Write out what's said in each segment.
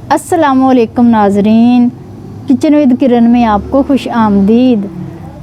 अस्सलामुअलैकुम नाजरीन, kitchen with किरण में आपको खुश आमदीद।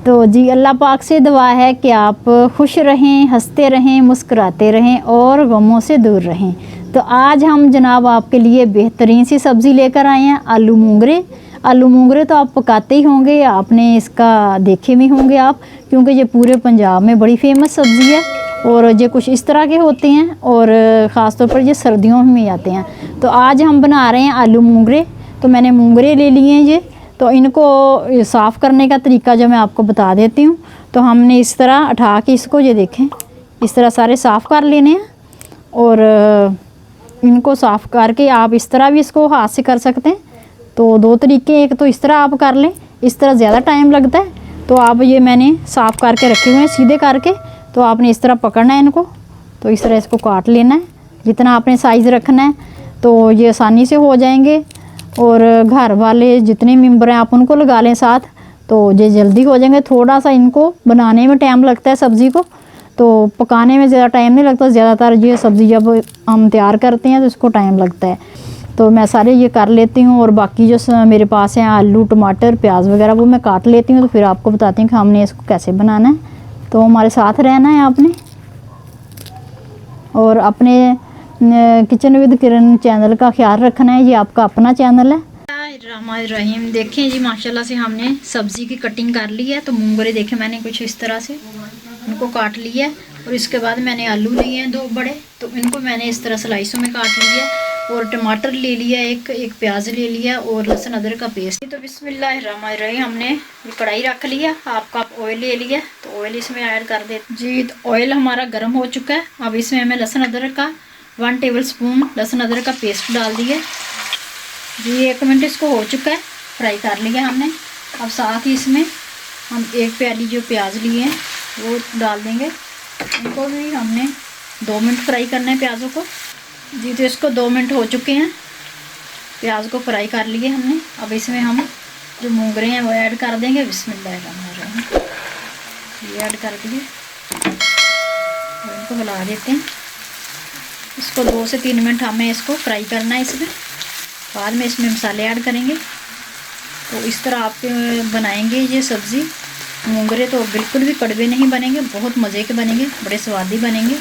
तो जी अल्लाह पाक से दुआ है कि आप खुश रहें, हंसते रहें, मुस्कुराते रहें और गमों से दूर रहें। तो आज हम जनाब आपके लिए बेहतरीन सी सब्ज़ी लेकर आए हैं, आलू मूंगरे। आलू मूंगरे तो आप पकाते ही होंगे, आपने इसका देखे भी होंगे आप, क्योंकि ये पूरे पंजाब में बड़ी फेमस सब्ज़ी है। और ये कुछ इस तरह के होते हैं और ख़ास तौर पर ये सर्दियों में आते हैं। तो आज हम बना रहे हैं आलू मूंगरे। तो मैंने मूंगरे ले लिए हैं ये, तो इनको साफ़ करने का तरीका जो मैं आपको बता देती हूँ। तो हमने इस तरह उठा के इसको, ये देखें, इस तरह सारे साफ़ कर लेने हैं। और इनको साफ़ करके आप इस तरह भी इसको हाथ से कर सकते हैं। तो दो तरीके, एक तो इस तरह आप कर लें, इस तरह ज़्यादा टाइम लगता है। तो आप ये मैंने साफ़ करके रखे हुए हैं सीधे करके। तो आपने इस तरह पकड़ना है इनको, तो इस तरह इसको काट लेना है जितना आपने साइज़ रखना है, तो ये आसानी से हो जाएंगे। और घर वाले जितने मेंबर हैं आप उनको लगा लें साथ, तो ये जल्दी हो जाएंगे। थोड़ा सा इनको बनाने में टाइम लगता है सब्ज़ी को, तो पकाने में ज़्यादा टाइम नहीं लगता। ज़्यादातर ये सब्ज़ी जब हम तैयार करते हैं तो इसको टाइम लगता है। तो मैं सारे ये कर लेती हूँ। और बाकी जो मेरे पास हैं आलू, टमाटर, प्याज वगैरह, वो मैं काट लेती हूँ। तो फिर आपको बताती हूँ कि हमने इसको कैसे बनाना है। तो हमारे साथ रहना है आपने, और अपने किचन विद किरण चैनल का ख्याल रखना है। ये आपका अपना चैनल है। रहीम देखें जी, माशाल्लाह से हमने सब्ज़ी की कटिंग कर ली है। तो मूंगरे देखें मैंने कुछ इस तरह से इनको काट लिया है। और इसके बाद मैंने आलू लिए हैं 2 बड़े, तो इनको मैंने इस तरह स्लाइसों में काट लिया है। और टमाटर ले लिया, एक प्याज ले लिया, और लहसुन अदरक का पेस्ट। तो बिस्मिल्लाहिर्रहमानिर्रहीम, हमने ये कढ़ाई रख लिया, हाफ कप ऑयल ले लिया। तो ऑयल इसमें ऐड कर देते जी। तो ऑयल हमारा गर्म हो चुका है। अब इसमें हमें लहसुन अदरक का 1 टेबल स्पून लहसुन अदरक का पेस्ट डाल दिया जी। 1 मिनट इसको हो चुका है, फ्राई कर लिया हमने। अब साथ ही इसमें हम 1 प्याली जो प्याज लिए हैं वो डाल देंगे। इनको भी हमने 2 मिनट फ्राई करना है प्याज़ों को जी। तो इसको 2 मिनट हो चुके हैं, प्याज को फ्राई कर लिए हमने। अब इसमें हम जो मूंगरे हैं वो ऐड कर देंगे। बिस्मिल्लाहिर्रहमानिर्रहीम, ये ऐड कर दिए और इनको मिला देते हैं। इसको 2 से 3 मिनट हमें इसको फ्राई करना है। इसमें बाद में इसमें मसाले ऐड करेंगे। तो इस तरह आप बनाएंगे ये सब्ज़ी मूंगरे, तो बिल्कुल भी कड़वे नहीं बनेंगे, बहुत मज़े के बनेंगे, बड़े स्वादी बनेंगे।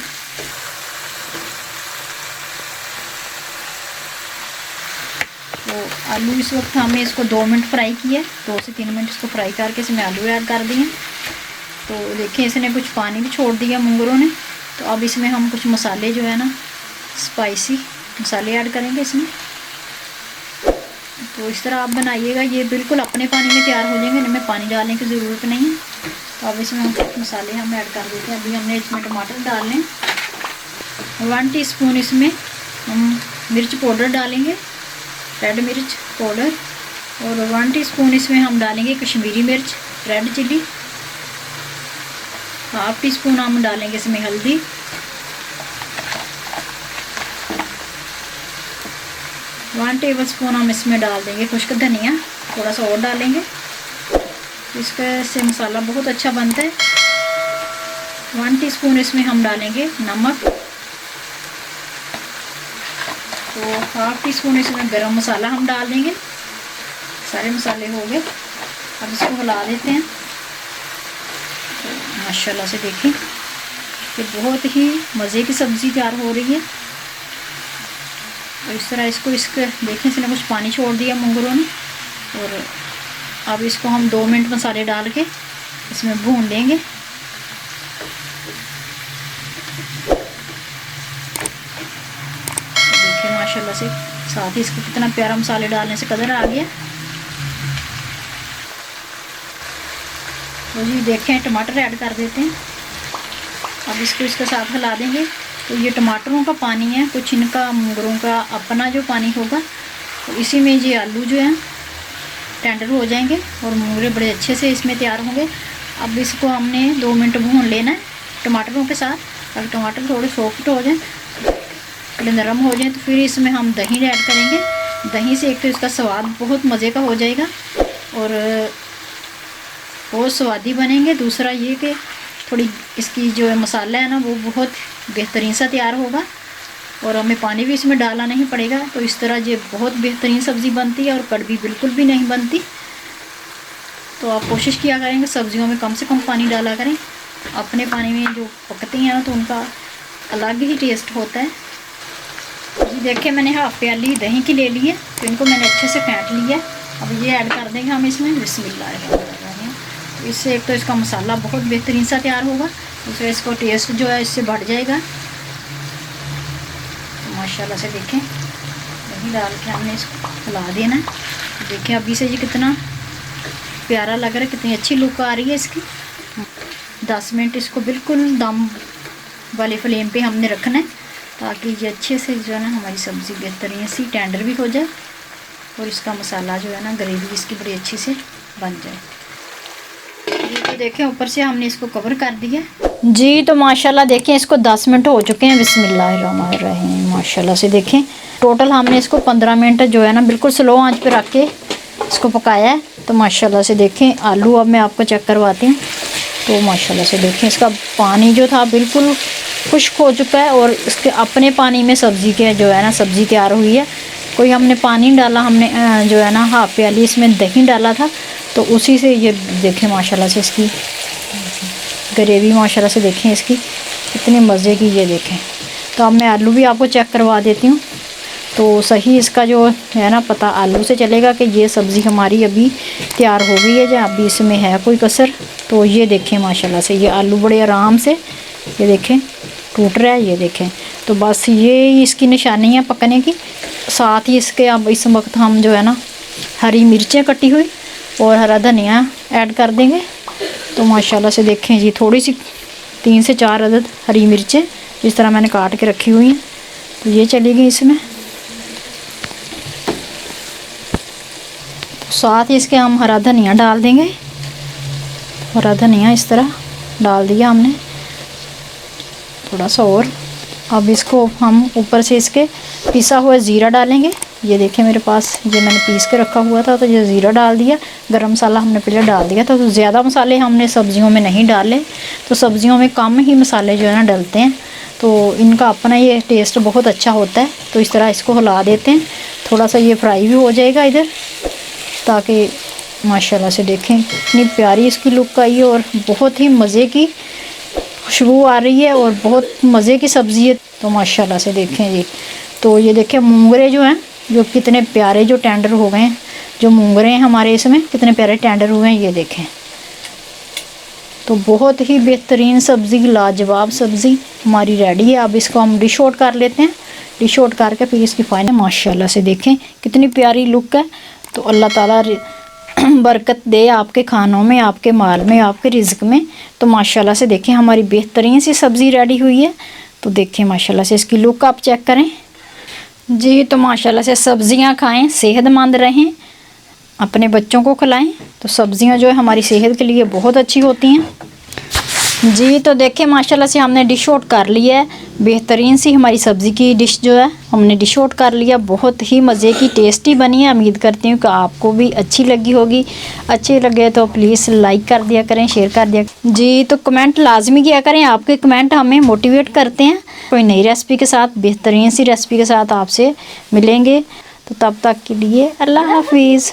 तो आलू इस वक्त हमने इसको 2 मिनट फ्राई किया, 2 से 3 मिनट इसको फ्राई करके इसमें आलू ऐड कर दिए। तो देखिए इसने कुछ पानी भी छोड़ दिया मूंगरों ने। तो अब इसमें हम कुछ मसाले जो है ना, स्पाइसी मसाले ऐड करेंगे इसमें। तो इस तरह आप बनाइएगा, ये बिल्कुल अपने पानी में तैयार हो जाएंगे, इनमें पानी डालने की ज़रूरत नहीं है। तो अब इसमें हम मसाले हम ऐड कर देते हैं। अभी हमने इसमें टमाटर डालने, 1 टीस्पून इसमें हम मिर्च पाउडर डालेंगे, रेड मिर्च पाउडर। और 1 टीस्पून इसमें हम डालेंगे कश्मीरी मिर्च, रेड चिली। 1/2 टीस्पून हम डालेंगे इसमें हल्दी। 1 टेबल स्पून हम इसमें डाल देंगे खुश्क धनिया, थोड़ा सा और डालेंगे, इसके से मसाला बहुत अच्छा बनता है। 1 टीस्पून इसमें हम डालेंगे नमक। तो 1/2 टीस्पून इसमें गरम मसाला हम डाल देंगे। सारे मसाले हो गए, अब इसको हिला देते हैं। तो माशाल्लाह से देखें कि बहुत ही मज़े की सब्ज़ी तैयार हो रही है। और इस तरह इसको देखें, इसने कुछ पानी छोड़ दिया मूंगरों ने। और अब इसको हम 2 मिनट मसाले डाल के इसमें भून लेंगे। देखिए माशाल्लाह से साथ ही इसको कितना प्यारा मसाले डालने से कलर आ गया। तो जी देखें, टमाटर ऐड कर देते हैं। अब इसको इसके साथ हिला देंगे। तो ये टमाटरों का पानी है, कुछ इनका मूंगरों का अपना जो पानी होगा, तो इसी में ये आलू जो हैं टेंडर हो जाएंगे और मूंगरे बड़े अच्छे से इसमें तैयार होंगे। अब इसको हमने 2 मिनट भून लेना है टमाटरों के साथ। अगर टमाटर थोड़े सॉफ्ट हो जाएं, थोड़े नरम हो जाएं, तो फिर इसमें हम दही ऐड करेंगे। दही से एक तो इसका स्वाद बहुत मज़े का हो जाएगा और बहुत स्वादी बनेंगे। दूसरा ये कि थोड़ी इसकी जो मसाला है ना वो बहुत बेहतरीन सा तैयार होगा। और हमें पानी भी इसमें डालना नहीं पड़ेगा। तो इस तरह ये बहुत बेहतरीन सब्ज़ी बनती है और कड़वी बिल्कुल भी नहीं बनती। तो आप कोशिश किया करेंगे सब्जियों में कम से कम पानी डाला करें। अपने पानी में जो पकती हैं तो उनका अलग ही टेस्ट होता है। जी देखिए मैंने हाफ प्याली दही की ले ली है, तो इनको मैंने अच्छे से फेंट लिया है। अब ये ऐड कर देंगे हम इसमें बिस्मिल्लाह। इससे एक तो इसका मसाला बहुत बेहतरीन सा तैयार होगा, दूसरा इसको टेस्ट जो है इससे बढ़ जाएगा। तो माशाल्लाह से देखें दही डाल के हमने इसको हिला देना है। देखिए अभी से ये कितना प्यारा लग रहा है, कितनी अच्छी लुक आ रही है इसकी। 10 मिनट इसको बिल्कुल दम वाले फ्लेम पे हमने रखना है, ताकि ये अच्छे से जो है ना हमारी सब्ज़ी बेहतरीन सी टेंडर भी हो जाए और इसका मसाला जो है ना ग्रेवी इसकी बड़ी अच्छी से बन जाए। ये तो देखें ऊपर से हमने इसको कवर कर दिया जी। तो माशाल्लाह देखें इसको 10 मिनट हो चुके हैं। बिस्मिल्लाहिर्रहमानिर्रहीम। माशाल्लाह से देखें टोटल हमने इसको 15 मिनट जो है ना बिल्कुल स्लो आंच पे रख के इसको पकाया है। तो माशाल्लाह से देखें आलू अब मैं आपको चेक करवाती हूँ। तो माशाल्लाह से देखें इसका पानी जो था बिल्कुल खुश्क हो चुका है और इसके अपने पानी में सब्ज़ी के जो है ना सब्ज़ी तैयार हुई है। कोई हमने पानी नहीं डाला, हमने जो है ना हाफ प्याली इसमें दही डाला था, तो उसी से ये देखें माशाल्लाह से इसकी ग्रेवी माशाल्लाह से देखें इसकी कितनी मज़े की ये देखें। तो अब मैं आलू भी आपको चेक करवा देती हूँ। तो सही इसका जो है ना पता आलू से चलेगा कि ये सब्ज़ी हमारी अभी तैयार हो गई है या अभी इसमें है कोई कसर। तो ये देखें माशाल्लाह से ये आलू बड़े आराम से ये देखें टूट रहा है, ये देखें। तो बस ये इसकी निशानी है पकने की। साथ ही इसके अब इस वक्त हम जो है ना हरी मिर्चें कटी हुई और हरा धनिया ऐड कर देंगे। तो माशाल्लाह से देखें जी थोड़ी सी 3 से 4 अदद हरी मिर्चें इस तरह मैंने काट के रखी हुई हैं, तो ये चली गई इसमें। तो साथ ही इसके हम हरा धनिया डाल देंगे। हरा धनिया इस तरह डाल दिया हमने थोड़ा सा और। अब इसको हम ऊपर से इसके पिसा हुआ ज़ीरा डालेंगे। ये देखें मेरे पास ये मैंने पीस के रखा हुआ था, तो ये ज़ीरा डाल दिया। गरम मसाला हमने पहले डाल दिया था। तो ज़्यादा मसाले हमने सब्ज़ियों में नहीं डाले, तो सब्ज़ियों में कम ही मसाले जो है ना डलते हैं, तो इनका अपना ये टेस्ट बहुत अच्छा होता है। तो इस तरह इसको हिला देते हैं, थोड़ा सा ये फ्राई भी हो जाएगा इधर, ताकि माशाल्लाह से देखें इतनी प्यारी इसकी लुक आई है और बहुत ही मज़े की खुशबू आ रही है और बहुत मज़े की सब्ज़ी है। तो माशाल्लाह से देखें जी। तो ये देखें मूंगरे जो हैं जो कितने प्यारे जो टेंडर हो गए हैं, जो मूंगरे हैं हमारे इसमें कितने प्यारे टेंडर हुए हैं, ये देखें। तो बहुत ही बेहतरीन सब्ज़ी लाजवाब सब्ज़ी हमारी रेडी है। अब इसको हम डिश आउट कर लेते हैं। डिश आउट करके फिर इसकी फाइनल माशाल्लाह से देखें कितनी प्यारी लुक है। तो अल्लाह ताला बरकत दे आपके खानों में, आपके माल में, आपके रिज़्क में। तो माशाल्लाह से देखें हमारी बेहतरीन सी सब्ज़ी रेडी हुई है। तो देखें माशाल्लाह से इसकी लुक आप चेक करें जी। तो माशाल्लाह से सब्ज़ियां खाएं, सेहतमंद रहें, अपने बच्चों को खिलाएं। तो सब्ज़ियां जो है हमारी सेहत के लिए बहुत अच्छी होती हैं जी। तो देखें माशाल्लाह से हमने डिश आउट कर लिया है। बेहतरीन सी हमारी सब्ज़ी की डिश जो है हमने डिश आउट कर लिया। बहुत ही मज़े की टेस्टी बनी है। उम्मीद करती हूँ कि आपको भी अच्छी लगी होगी। अच्छी लगे तो प्लीज़ लाइक कर दिया करें, शेयर कर दिया जी। तो कमेंट लाजमी किया करें, आपके कमेंट हमें मोटिवेट करते हैं। कोई नई रेसिपी के साथ, बेहतरीन सी रेसिपी के साथ आपसे मिलेंगे। तो तब तक के लिए अल्लाह हाफिज़।